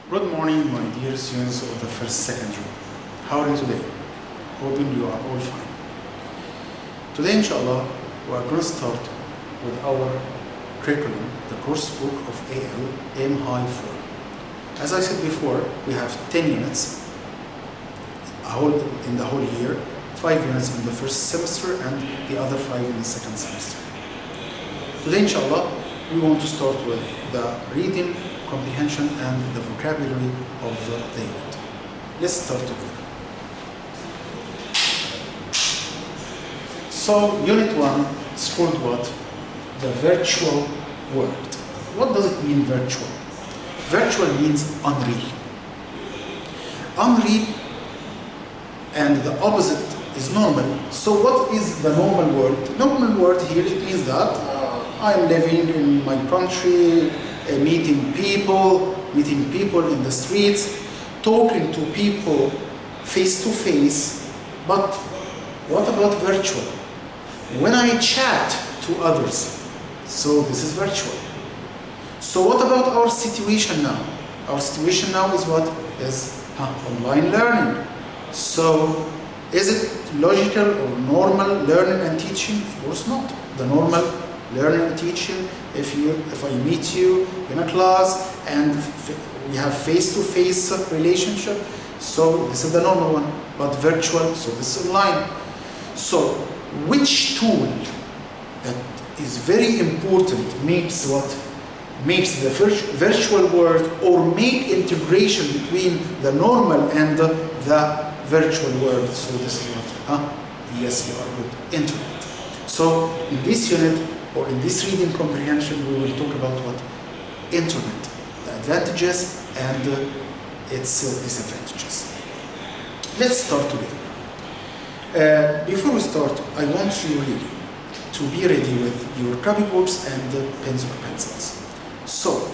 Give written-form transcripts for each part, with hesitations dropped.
Good morning, my dear students of the first secondary. How are you today? Hoping you are all fine. Today, inshallah, we are going to start with our curriculum, the course book of AL, Aim High 4. As I said before, we have 10 units in the whole year, 5 units in the first semester and the other 5 in the second semester. Today, inshallah, we want to start with the reading, comprehension and the vocabulary of the unit. Let's start together. So, Unit 1 is called what? The virtual world. What does it mean, virtual? Virtual means unreal. Unreal and the opposite is normal. So what is the normal world? Normal world here, it means that I'm living in my country, meeting people in the streets, talking to people face to face. But what about virtual? When I chat to others, so this is virtual. So what about our situation now? Our situation now is what? Is online learning. So is it logical or normal learning and teaching? Of course not. The normal learning and teaching, if I meet you in a class and we have face-to-face relationship, so this is the normal one. But virtual, so this is online. So which tool that is very important makes what? Makes the virtual world or make integration between the normal and the virtual world. So this is what? Yes, you are good. Internet. So in this unit, or in this reading comprehension, we will talk about what? Internet, the advantages and its disadvantages. Let's start together. Before we start, I want you really to be ready with your copybooks and pens or pencils. So,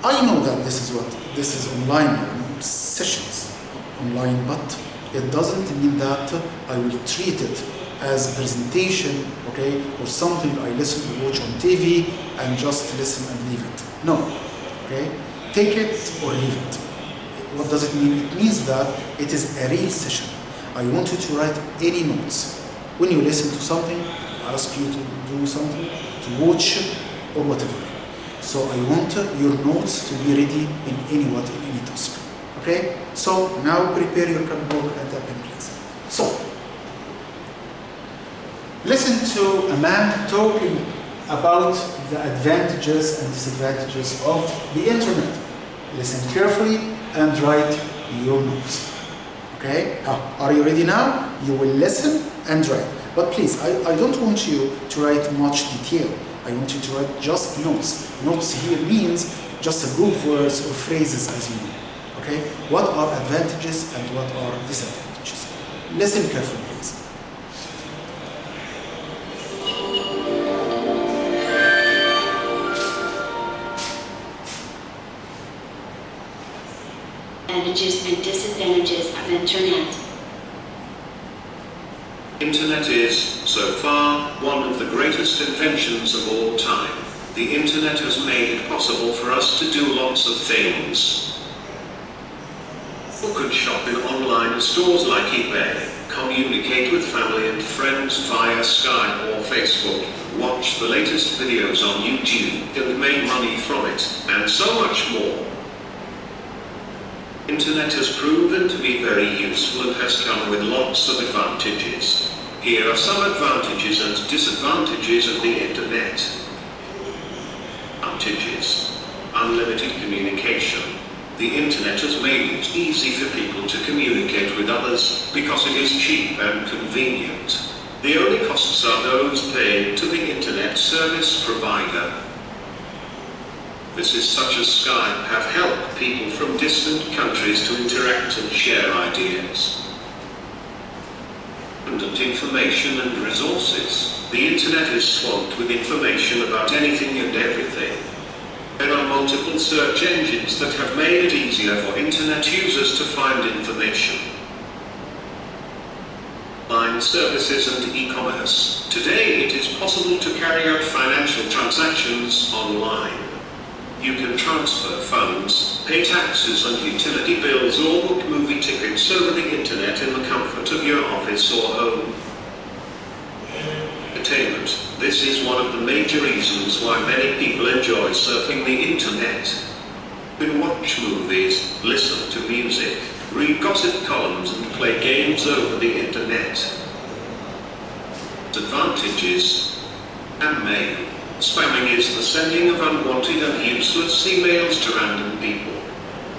I know that this is online sessions, online, but it doesn't mean that I will treat it as a presentation, okay, or something I listen to watch on TV and just listen and leave it. No, okay? Take it or leave it. What does it mean? It means that it is a real session. I want you to write any notes. When you listen to something, I ask you to do something, to watch or whatever. So I want your notes to be ready in any task. Okay? So now prepare your copybook and a pen, please. So, listen to a man talking about the advantages and disadvantages of the internet. Listen carefully and write your notes. Okay? Are you ready now? You will listen and write. But please, I don't want you to write much detail. I want you to write just notes. Notes here means just a group of words or phrases as you know. Okay? What are advantages and what are disadvantages? Listen carefully, please. Advantages and disadvantages of Internet. Internet is, so far, one of the greatest inventions of all time. The Internet has made it possible for us to do lots of things. You could shop in online stores like eBay, communicate with family and friends via Skype or Facebook, watch the latest videos on YouTube and make money from it, and so much more. Internet has proven to be very useful and has come with lots of advantages. Here are some advantages and disadvantages of the Internet. Advantages. Unlimited communication. The Internet has made it easy for people to communicate with others because it is cheap and convenient. The only costs are those paid to the Internet service provider. Businesses such as Skype have helped people from distant countries to interact and share ideas. Abundant information and resources. The Internet is swamped with information about anything and everything. There are multiple search engines that have made it easier for Internet users to find information. Online services and e-commerce. Today it is possible to carry out financial transactions online. You can transfer funds, pay taxes and utility bills, or book movie tickets over the internet in the comfort of your office or home. Entertainment. This is one of the major reasons why many people enjoy surfing the internet. You can watch movies, listen to music, read gossip columns and play games over the internet. Advantages. And mail. Spamming is the sending of unwanted and useless emails to random people.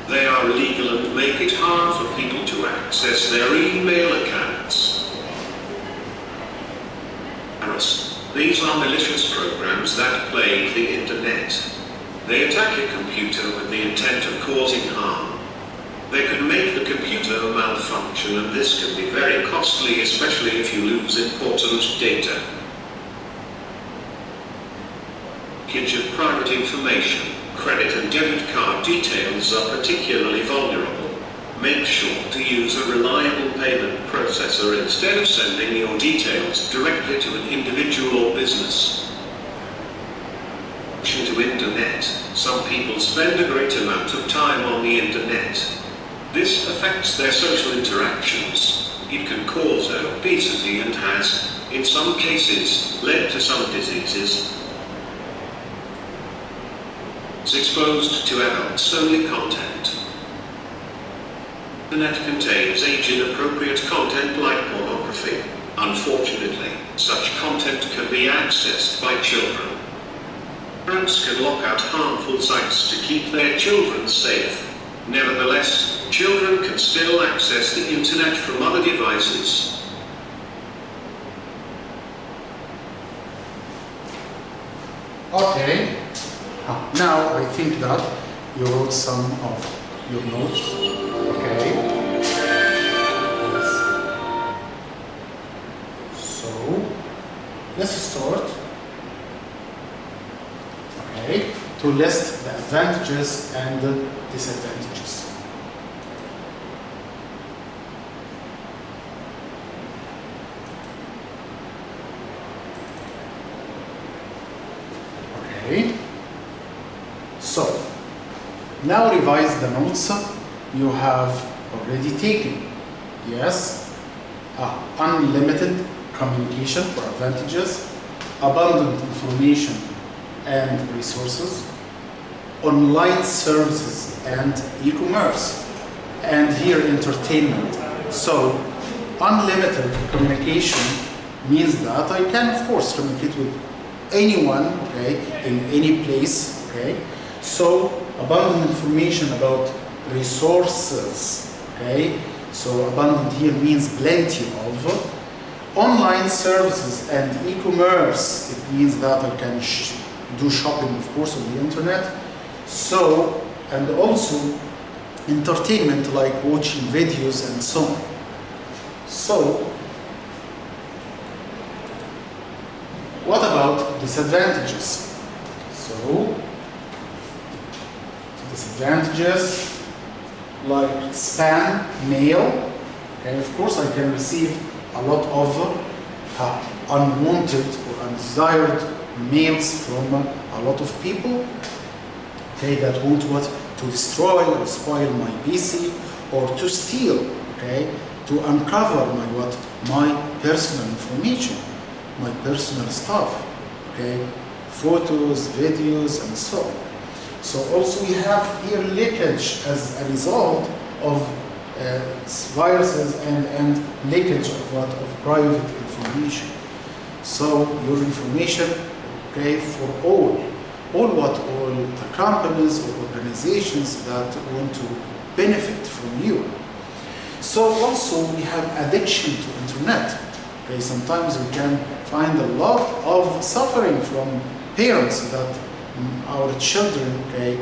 They are illegal and make it hard for people to access their email accounts. These are malicious programs that plague the internet. They attack your computer with the intent of causing harm. They can make the computer malfunction, and this can be very costly, especially if you lose important data. Leakage of private information, credit and debit card details are particularly vulnerable. Make sure to use a reliable payment processor instead of sending your details directly to an individual or business. To internet. Some people spend a great amount of time on the internet. This affects their social interactions. It can cause obesity and has, in some cases, led to some diseases. It's exposed to adults-only content. The net contains age-inappropriate content like pornography. Unfortunately, such content can be accessed by children. Parents can lock out harmful sites to keep their children safe. Nevertheless, children can still access the internet from other devices. Okay. Now I think that you wrote some of your notes. Okay. So let's start. Okay. To list the advantages and the disadvantages. Okay. So, now revise the notes you have already taken. Yes, unlimited communication for advantages, abundant information and resources, online services and e-commerce, and here entertainment. So, unlimited communication means that I can of course communicate with anyone, okay, in any place, okay. So abundant information about resources, okay. So abundant here means plenty of. Online services and e-commerce, it means that I can do shopping, of course, on the internet. So, and also entertainment like watching videos and so on. So, what about disadvantages? So, disadvantages like spam mail. Okay, of course I can receive a lot of unwanted or undesired mails from a lot of people, okay, that want what, to destroy or spoil my PC or to steal, okay, to uncover my personal information, my personal stuff, okay, photos, videos, and so on. So also we have here leakage as a result of viruses and leakage of private information. So your information, okay, for all the companies or organizations that want to benefit from you. So also we have addiction to internet. Okay, sometimes we can find a lot of suffering from parents that our children, okay,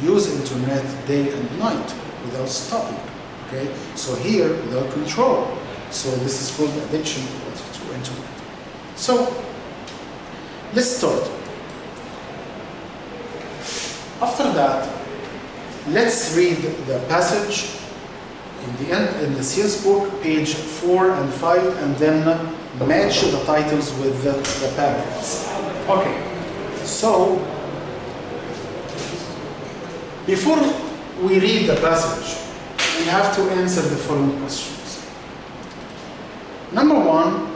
use internet day and night without stopping. Okay, so here without control. So this is called addiction to internet. So let's start. After that, let's read the passage in the end in the sales book, page 4 and 5, and then match the titles with the paragraphs. Okay, so Before we read the passage, we have to answer the following questions. Number one,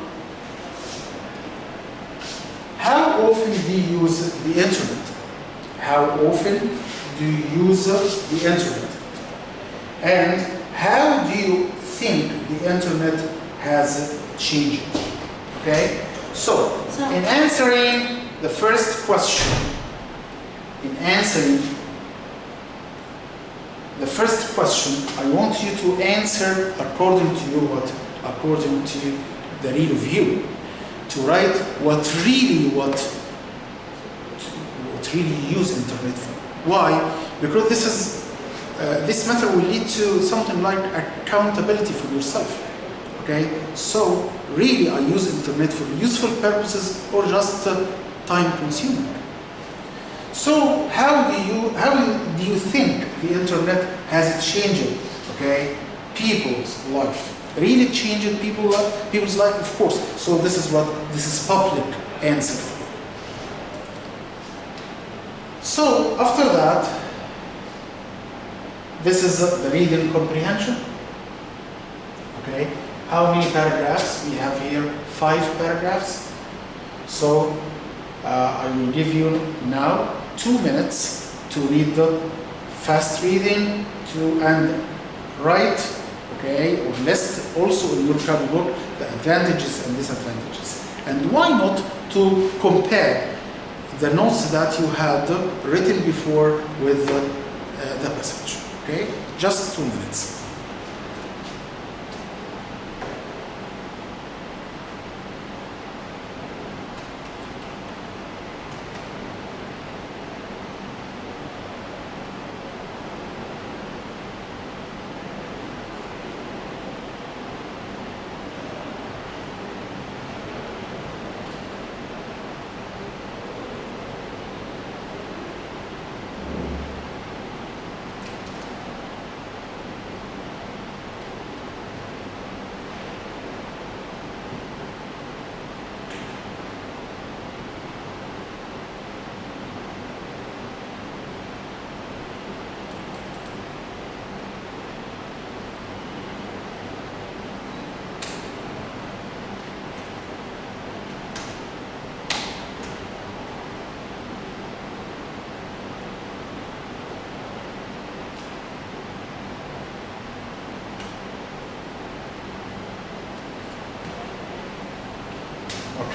how often do you use the internet? How often do you use the internet? And how do you think the internet has changed? Okay? So, in answering the first question, I want you to answer according to your what? According to the real view. To write what really use internet for. Why? Because this matter will lead to something like accountability for yourself. Okay? So really I use internet for useful purposes or just time consuming. So how do you think the internet has changed, okay, people's life? Really changed people's life, of course. So this is public answer. So after that, this is the reading comprehension. Okay, how many paragraphs we have here? 5 paragraphs. So I will give you now 2 minutes to read the fast reading and write, okay, or list also in your vocab book the advantages and disadvantages. And why not to compare the notes that you had written before with the passage. Okay, just 2 minutes.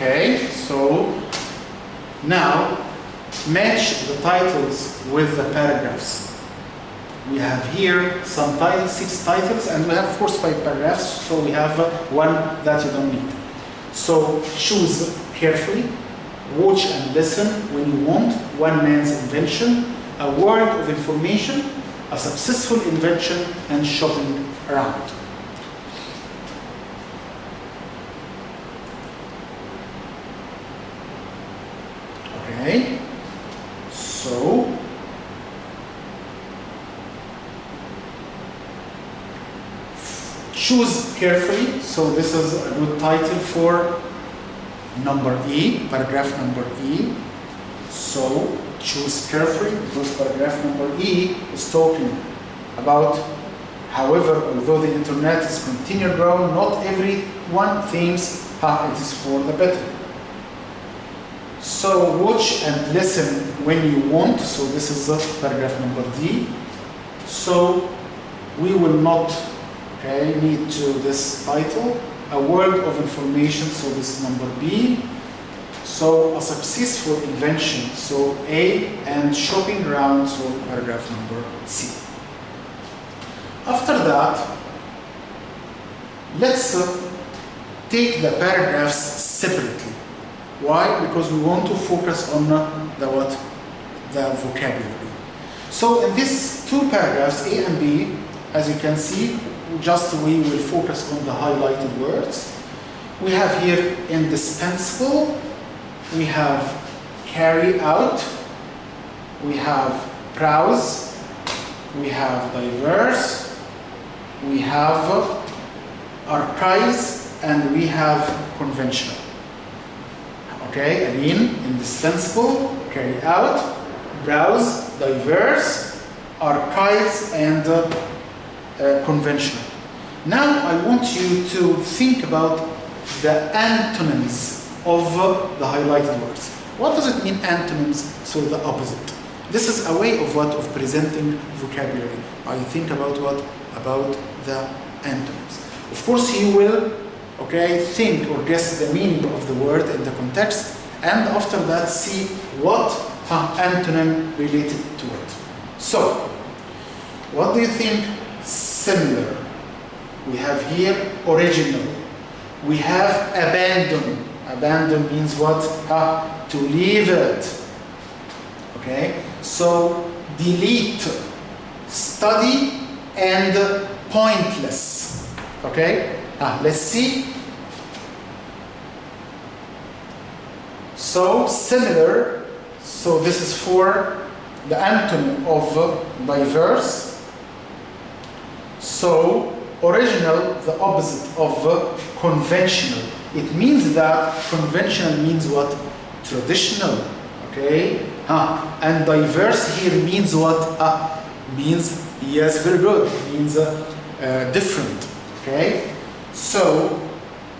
Okay, so now match the titles with the paragraphs. We have here some titles, 6 titles, and we have of course 5 paragraphs, so we have one that you don't need. So choose carefully, watch and listen when you want, one man's invention, a world of information, a successful invention, and shopping around. Okay, so choose carefully. So this is a good title for number E, paragraph number E. So choose carefully because paragraph number E is talking about, however, although the internet is continuing growing, not everyone thinks it is for the better. So watch and listen when you want. So this is paragraph number D. So we will not need to this title. A world of information. So this is number B. So a successful invention. So A, and shopping around. So paragraph number C. After that, let's take the paragraphs separately. Why? Because we want to focus on the vocabulary. So in these 2 paragraphs, A and B, as you can see, we will focus on the highlighted words. We have here indispensable, we have carry out, we have browse, we have diverse, we have archives, and we have conventional. Okay, again, indispensable, carry out, browse, diverse, archives, and conventional. Now I want you to think about the antonyms of the highlighted words. What does it mean, antonyms? So the opposite. This is a way of what? Of presenting vocabulary. I think about what? About the antonyms. Of course, you will, okay, think or guess the meaning of the word in the context, and after that see what antonym related to it. So, what do you think? Similar. We have here original. We have abandon. Abandon means what? To leave it. Okay? So, delete, study, and pointless. Okay? Let's see. So, similar. So, this is for the antonym of diverse. So, original, the opposite of conventional. It means that conventional means what? Traditional. Okay? And diverse here means what? Means, yes, very good. Means different. Okay? So,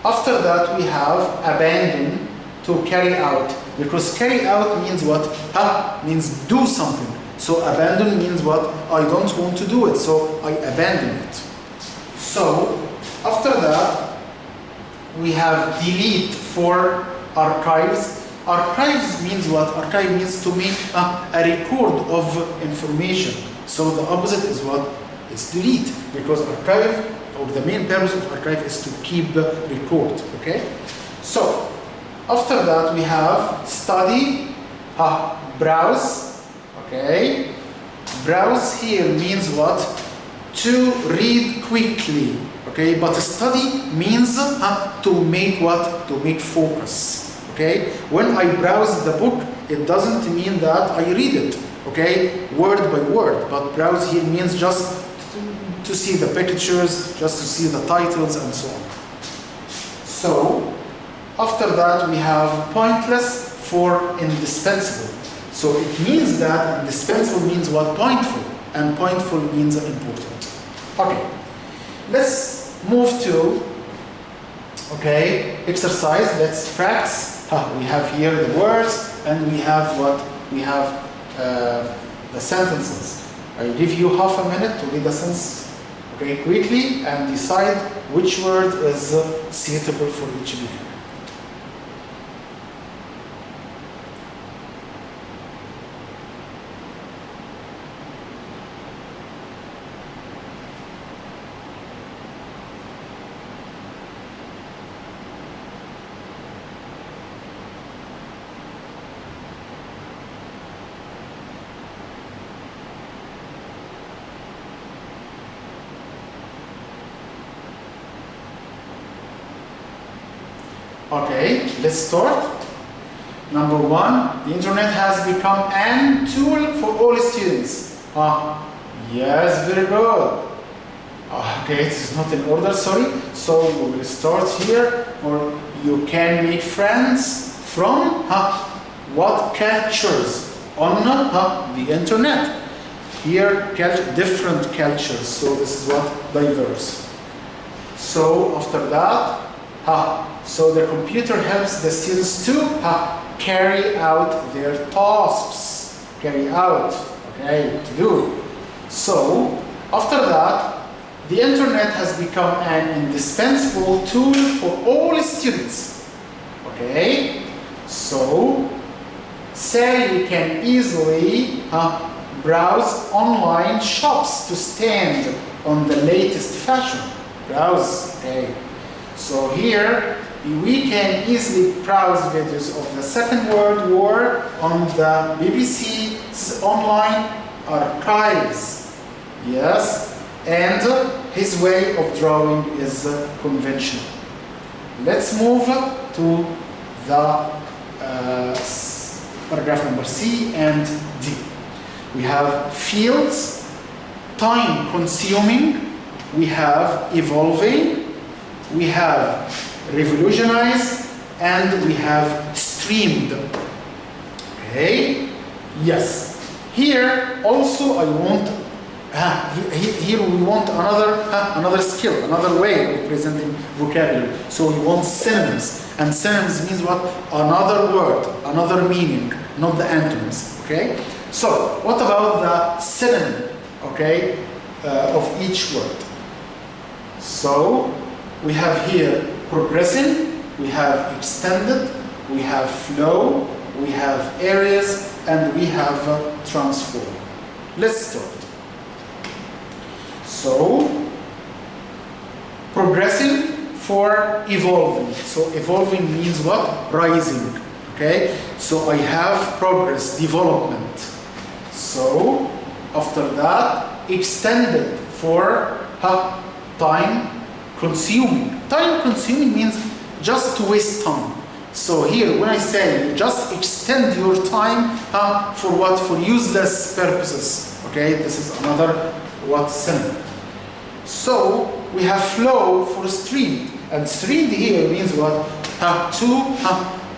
after that we have abandon, to carry out. Because carry out means what? Means do something. So abandon means what? I don't want to do it, so I abandon it. So after that, we have delete for archives. Archives means what? Archive means to make a record of information. So the opposite is what? It's delete. Because archive, or the main purpose of archive is to keep record. Okay? So after that we have study, browse. Okay, browse here means what? To read quickly. Okay, but study means to make what? To make focus. Okay, when I browse the book, it doesn't mean that I read it. Okay, word by word, but browse here means just to see the pictures, just to see the titles and so on. So after that we have pointless for indispensable. So it means that indispensable means what? Pointful. And pointful means important. Okay. Let's move to, okay, exercise. Let's practice. We have here the words and we have what? We have the sentences. I give you half a minute to read the sentence, okay, quickly, and decide which word is suitable for each behavior. Okay, let's start. Number one, the internet has become an tool for all students. Yes, very good. Okay, it is not in order, sorry. So we will start here. Or you can make friends from what cultures on the internet. Here, different cultures. So this is what? Diverse. So after that, so the computer helps the students to carry out their tasks. Carry out, okay, to do. So after that, the internet has become an indispensable tool for all students. Okay, so Sally can easily browse online shops to stand on the latest fashion. Browse, okay. So here, we can easily browse videos of the Second World War on the BBC's online archives. Yes, and his way of drawing is conventional. Let's move to the paragraph number C and D. We have fields, time consuming, we have evolving, we have revolutionized, and we have streamed. Okay? Yes. Here also I want Here we want another skill, another way of presenting vocabulary. So we want synonyms, and synonyms means what? Another word, another meaning, not the antonyms. Okay. So what about the synonym? Okay, of each word. So we have here progressing, we have extended, we have flow, we have areas, and we have transform. Let's start. So, progressing for evolving. So evolving means what? Rising. Okay? So I have progress, development. So, after that, extended for time consuming. Time consuming means just to waste time. So here, when I say just extend your time for what? For useless purposes. Okay, this is another what synonym. So we have flow for streamed, and streamed here means what? To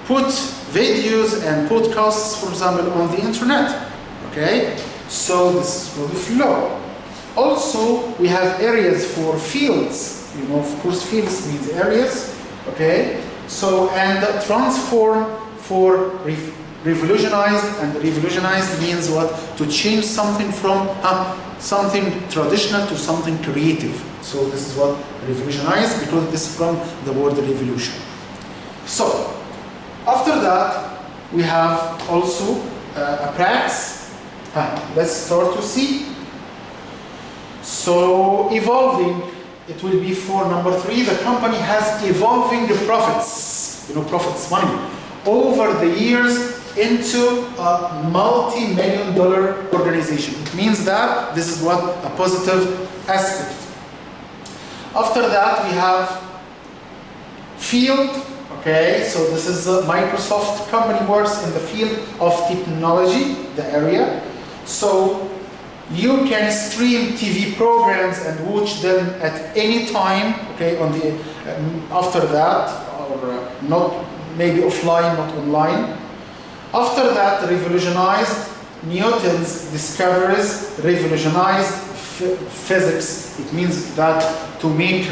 put videos and podcasts, for example, on the internet. Okay, so this is for the flow. Also, we have areas for fields. You know, of course, fields means areas. Okay, so and transform for revolutionized, and revolutionized means what? To change something from something traditional to something creative. So this is what revolutionized, because this is from the word revolution. So after that we have also a practice. Let's start to see. So evolving, it will be for number 3. The company has evolving profits. You know, profits, money, over the years into a multi-million-dollar organization. It means that this is what? A positive aspect. After that, we have field. Okay, so this is Microsoft company works in the field of technology, the area. So you can stream TV programs and watch them at any time. Okay, on the after that, or not maybe offline, not online. After that, revolutionized Newton's discoveries, revolutionized physics. It means that to make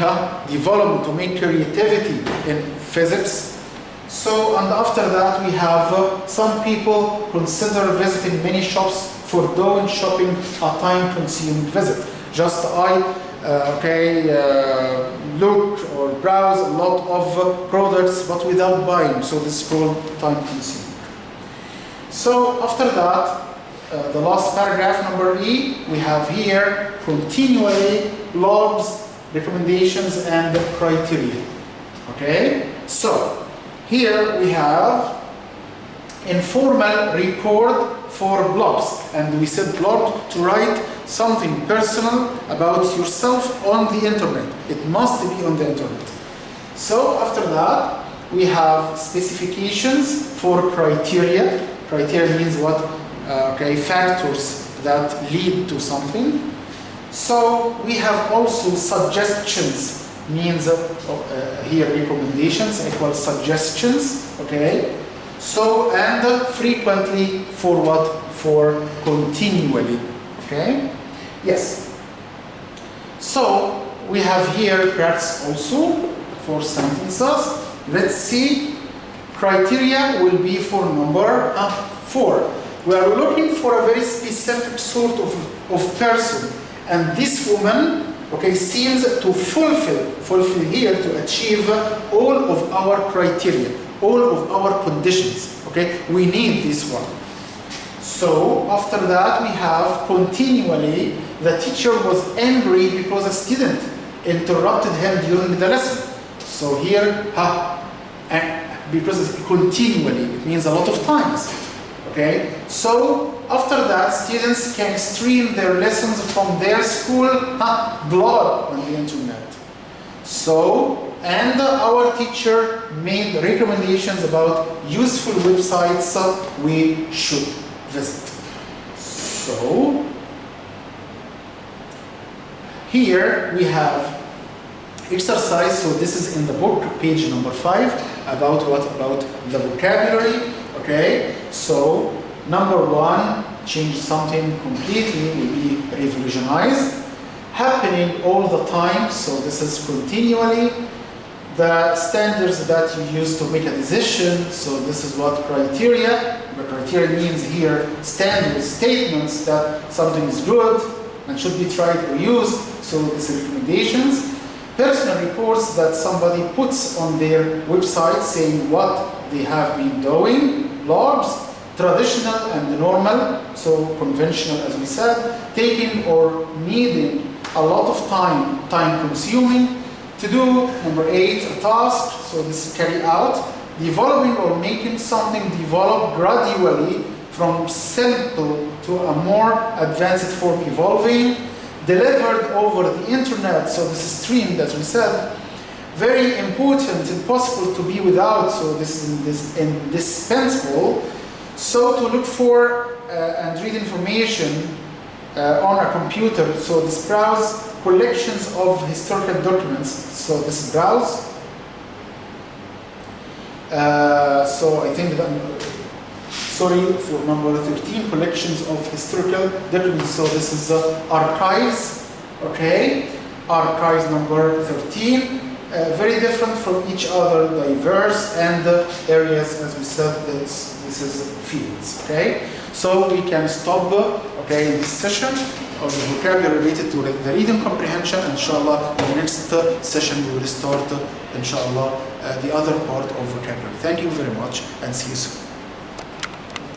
development, to make creativity in physics. So, and after that, we have some people consider visiting many shops for doing shopping a time-consuming visit. Just look or browse a lot of products, but without buying. So this is called time-consuming. So after that, the last paragraph, number E, we have here continually logs, recommendations, and criteria. Okay, so here we have informal record for blogs, and we said blog to write something personal about yourself on the internet. It must be on the internet. So after that, we have specifications for criteria. Criteria means what? Factors that lead to something. So we have also suggestions, means here recommendations equals suggestions. Okay. So and frequently for what? For continually. Okay. Yes. So we have here practice also for sentences. Let's see. Criteria will be for number 4. We are looking for a very specific sort of person, and this woman, okay, seems to fulfill here to achieve all of our criteria, all of our conditions. Okay, we need this one. So after that, we have continually. The teacher was angry because a student interrupted him during the lesson. So here, because it's continually, it means a lot of times. Okay, so after that, students can stream their lessons from their school blog on the internet. So, and our teacher made recommendations about useful websites we should visit. So, here we have exercise. So this is in the book, page number 5. About what? About the vocabulary. Okay, so number 1, change something completely, will be revolutionized, happening all the time, so this is continually. The standards that you use to make a decision, so this is what criteria. The criteria means here standard statements that something is good and should be tried or used, so this is recommendations. Personal reports that somebody puts on their website saying what they have been doing. Logs, traditional and normal, so conventional as we said, taking or needing a lot of time consuming. To do, number 8, a task, so this is carry out. Developing or making something develop gradually from simple to a more advanced form evolving. Delivered over the internet, so this is streamed as we said. Very important, impossible to be without, so this is indispensable. So to look for and read information on a computer, so this browse collections of historical documents, so this is browse. So I think that, sorry for number 13, collections of historical documents, so this is archives, okay? Archives number 13, very different from each other, diverse, and areas, as we said, this is fields, okay? So we can stop, okay, in this session of the vocabulary related to the reading comprehension. Inshallah, in the next session we will start, inshallah, the other part of vocabulary. Thank you very much and see you soon.